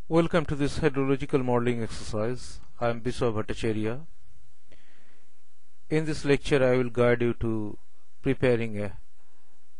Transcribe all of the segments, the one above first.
Welcome to this hydrological modeling exercise. I am Biswa Bhattacharya. In this lecture I will guide you to preparing a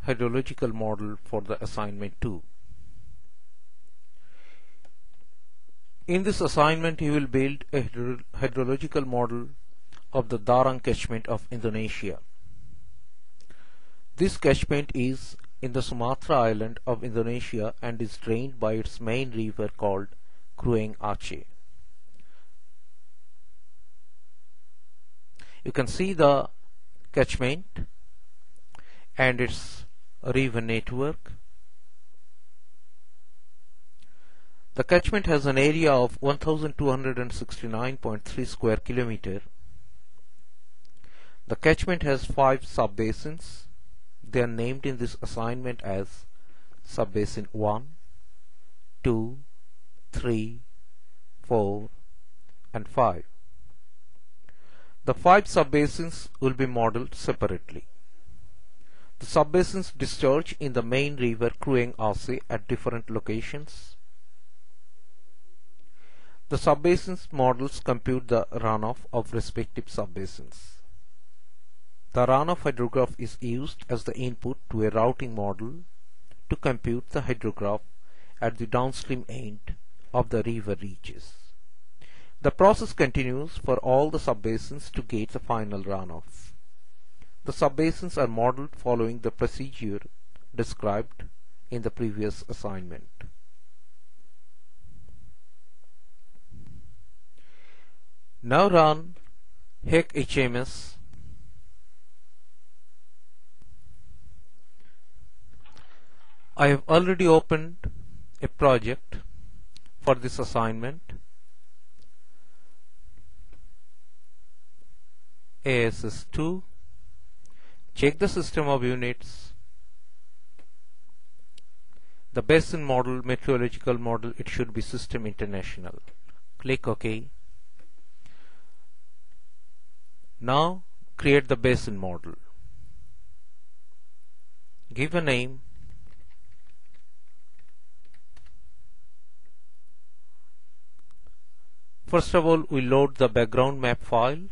hydrological model for the assignment 2. In this assignment you will build a hydrological model of the Darang catchment of Indonesia. This catchment is in the Sumatra island of Indonesia and is drained by its main river called Krueng Aceh. You can see the catchment and its river network. The catchment has an area of 1269.3 square kilometer. The catchment has 5 sub-basins. They are named in this assignment as Sub-basin 1, 2, 3, 4 and 5. The 5 sub-basins will be modeled separately. The sub-basins discharge in the main river Krueng Aceh at different locations. The sub-basins models compute the runoff of respective sub-basins. The runoff hydrograph is used as the input to a routing model to compute the hydrograph at the downstream end of the river reaches. The process continues for all the sub-basins to get the final runoff. The sub-basins are modeled following the procedure described in the previous assignment. Now run HEC HMS. I have already opened a project for this assignment. ASS2. Check the system of units. The basin model, meteorological model, it should be System International. Click OK. Now create the basin model. Give a name. First of all, we load the background map file.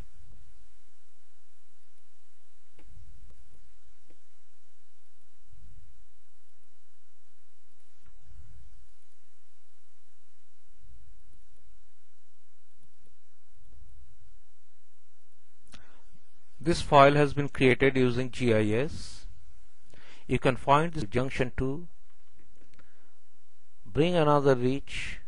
This file has been created using GIS. You can find this junction 2, bring another reach,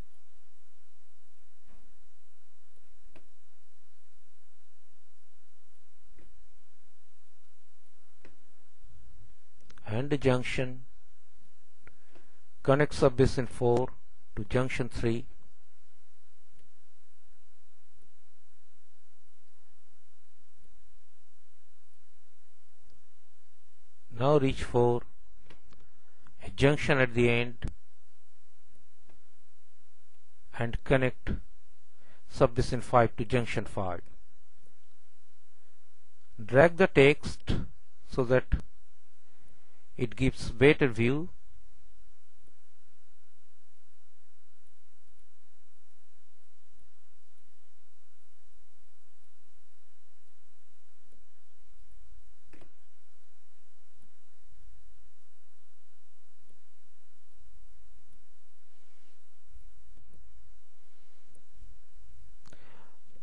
and the junction, connect sub-basin 4 to junction 3. Now reach 4, a junction at the end, and connect sub-basin 5 to junction 5. Drag the text so that it gives better view.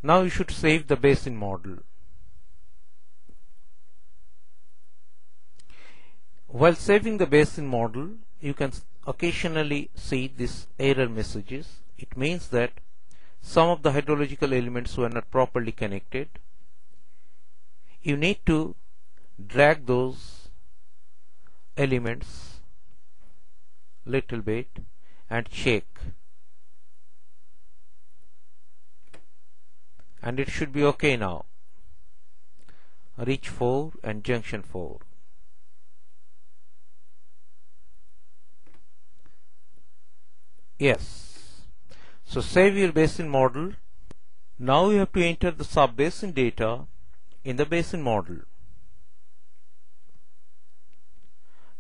Now you should save the basin model. While saving the basin model, you can occasionally see these error messages. It means that some of the hydrological elements were not properly connected. You need to drag those elements little bit and check. And it should be okay now. Reach 4 and junction 4. Yes. So save your basin model. Now you have to enter the sub-basin data in the basin model.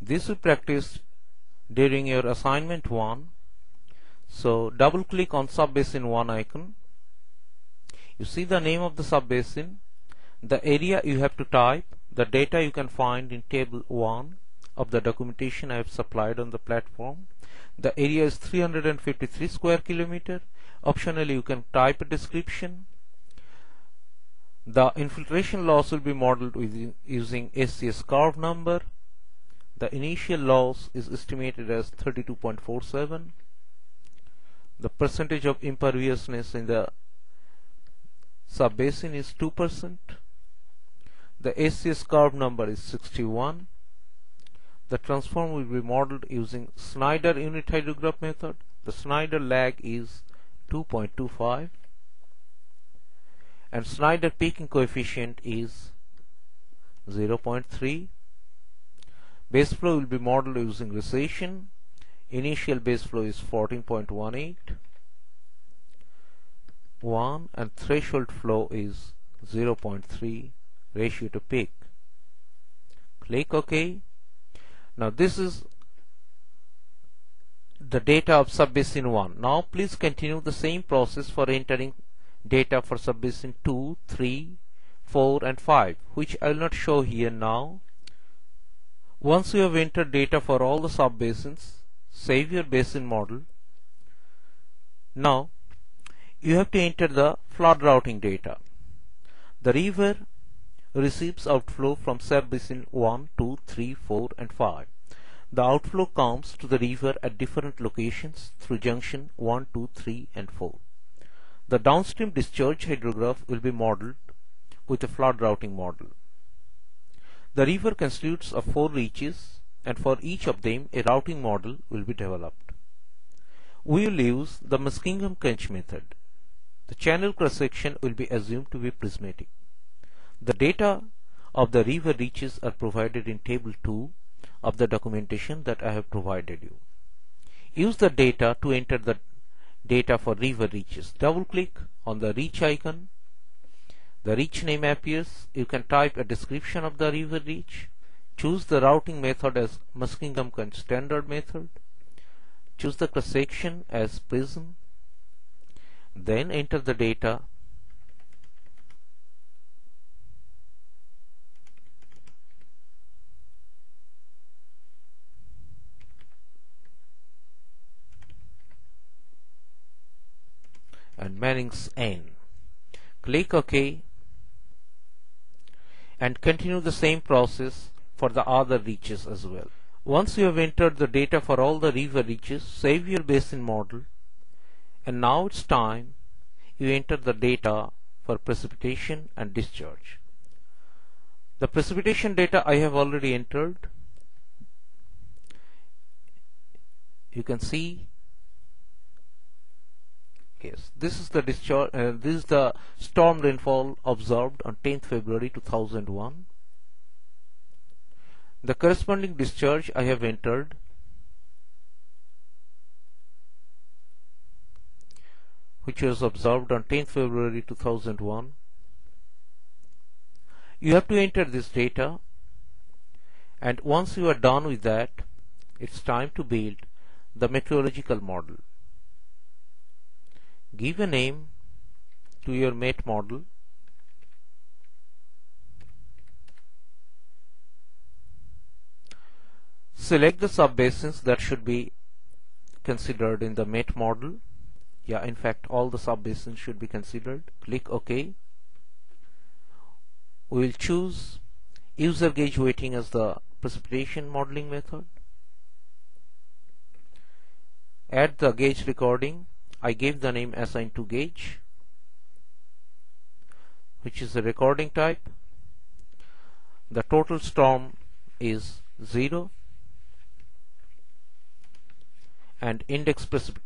This we practiced during your assignment 1. So double click on subbasin 1 icon. You see the name of the subbasin, the area you have to type, the data you can find in table 1 of the documentation I have supplied on the platform. The area is 353 square kilometer. Optionally you can type a description. The infiltration loss will be modeled using SCS curve number. The initial loss is estimated as 32.47. The percentage of imperviousness in the subbasin is 2%. The SCS curve number is 61. The transform will be modeled using Snyder unit hydrograph method. The Snyder lag is 2.25 and Snyder peaking coefficient is 0.3. Base flow will be modeled using recession. Initial base flow is 14.18 and threshold flow is 0.3 ratio to peak. Click OK. Now this is the data of subbasin 1. Now please continue the same process for entering data for subbasin 2, 3, 4 and 5, which I will not show here now. Once you have entered data for all the subbasins, save your basin model. Now you have to enter the flood routing data. The river receives outflow from subbasin 1, 2, 3, 4 and 5. The outflow comes to the river at different locations through junction 1, 2, 3 and 4. The downstream discharge hydrograph will be modeled with a flood routing model. The river constitutes of 4 reaches and for each of them a routing model will be developed. We will use the Muskingum-Kunch method. The channel cross-section will be assumed to be prismatic. The data of the river reaches are provided in table 2 of the documentation that I have provided you. Use the data to enter the data for river reaches. Double click on the reach icon. The reach name appears. You can type a description of the river reach. Choose the routing method as Muskingum-Kunch standard method. Choose the cross section as prism. Then enter the data. And Manning's N. Click OK and continue the same process for the other reaches as well. Once you have entered the data for all the river reaches, save your basin model, and now it's time you enter the data for precipitation and discharge. The precipitation data I have already entered. You can see. Yes, this is the discharge. This is the storm rainfall observed on 10th February 2001. The corresponding discharge I have entered. Which was observed on 10th February 2001. You have to enter this data, and once you are done with that, it's time to build the meteorological model. Give a name to your MET model. Select the subbasins that should be considered in the MET model. Yeah, in fact, all the subbasins should be considered. Click OK. We will choose user gauge weighting as the precipitation modeling method. Add the gauge recording. I gave the name assigned to gauge, which is a recording type. The total storm is 0 and index precipitation.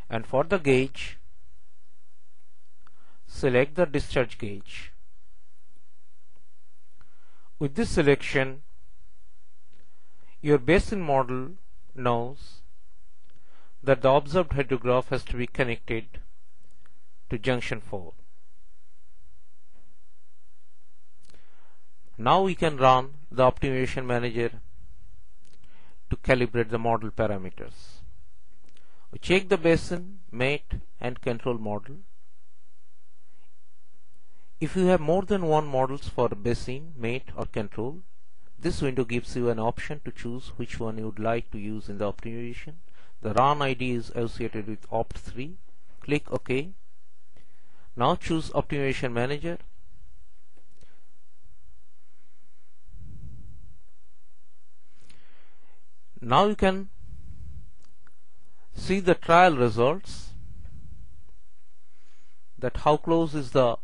And for the gauge, select the discharge gauge. With this selection, your basin model knows that the observed hydrograph has to be connected to junction 4. Now we can run the optimization manager to calibrate the model parameters. Check the basin, mate and control model. If you have more than one models for basin, mate or control, this window gives you an option to choose which one you would like to use in the optimization. The run ID is associated with opt3. Click OK. Now choose Optimization Manager. Now you can see the trial results, that how close is the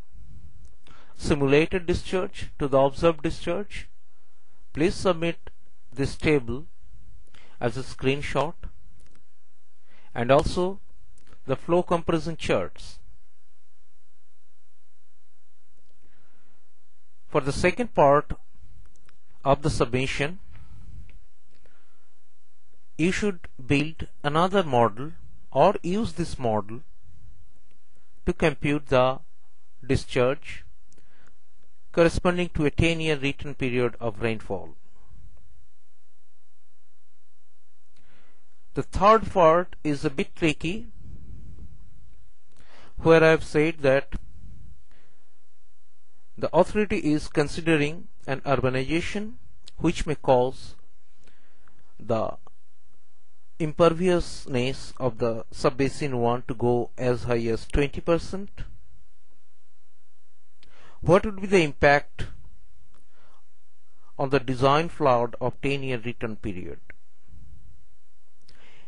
simulated discharge to the observed discharge. Please submit this table as a screenshot and also the flow comparison charts. For the second part of the submission, you should build another model or use this model to compute the discharge corresponding to a 10-year return period of rainfall. The third part is a bit tricky, where I have said that the authority is considering an urbanization which may cause the imperviousness of the subbasin 1 to go as high as 20%. What would be the impact on the design flood of 10-year return period?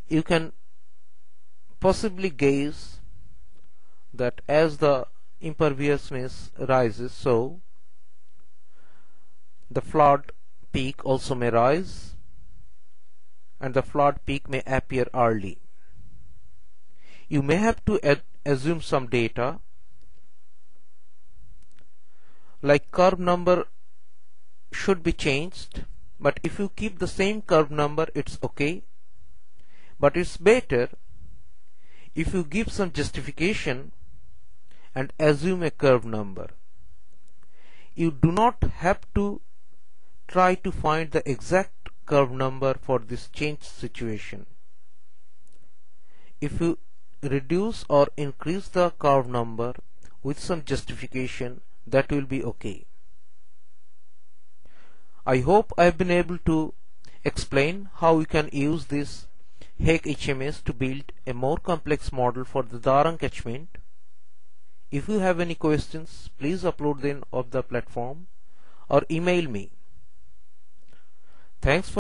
You can possibly guess that as the imperviousness rises, so the flood peak also may rise, and the flood peak may appear early. You may have to assume some data, like curve number should be changed, but if you keep the same curve number, it's okay. But it's better if you give some justification and assume a curve number. You do not have to try to find the exact curve number for this changed situation. If you reduce or increase the curve number with some justification, that will be okay. I hope I have been able to explain how we can use this HEC HMS to build a more complex model for the Darang catchment. If you have any questions, please upload them on the platform or email me. Thanks for